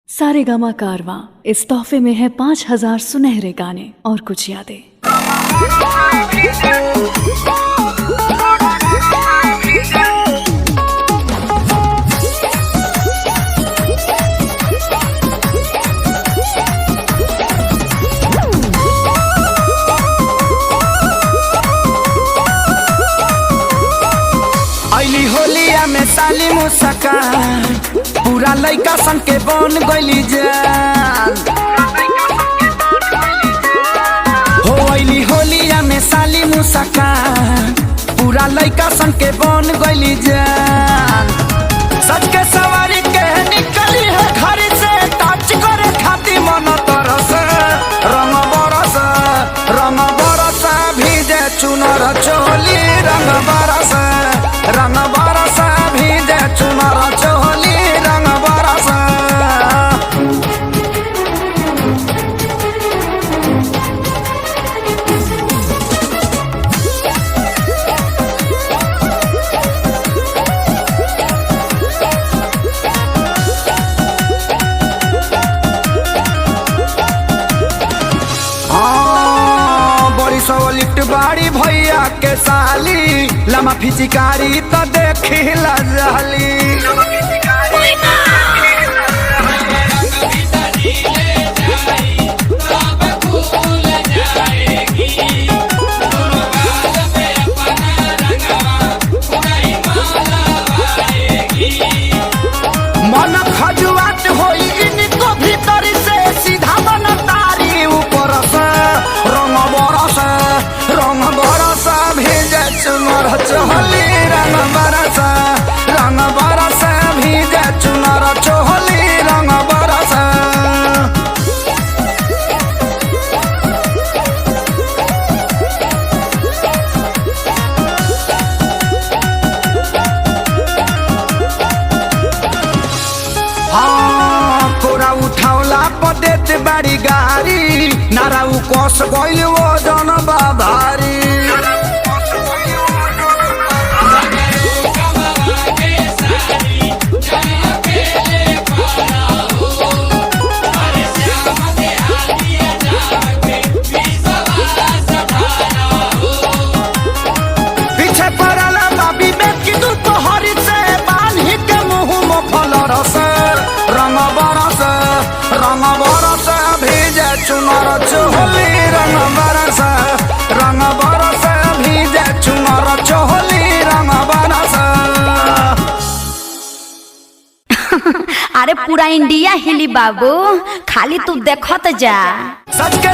सारेगामा कारवां इस तोहफे में है 5000 सुनहरे गाने और कुछ यादें। अली होलिया में साली मुस्कान पूरा लइका सन के बन गइली जान हो। अली होलिया में साली मुस्कान पूरा लइका सन के बन गइली जान। सच के सवारी के निकली है घर से टच करे खाती मन तरस रंग बरस भीजे चुनर चोली रंग बरस भीजे चुनर चोली रंग बरस। बड़ी सवलिट बाड़ी भैया के साली लमा फिचिकारी तो देखी लजाली। मन खजुआत होई इनको भीतर से सीधा मन तारी ऊपर से रंग बरस भीजे चुनर चोली रंग बरस भीजे चुनर चोली रंग बरस। कोरा उठावला पदेत बाड़ी गाड़ी नारा उ कोस गइल वो जन बाभारी। पीछे पड़ला बाबी में कि तू तोहरी से बान्ही के मुंह में फल रस रंग बरस भीजे चुनर चोली रंग बरस भीजे चुनर चोली रंग बरस। अरे पूरा इंडिया हिली बाबू, खाली तू देखत जा। सच के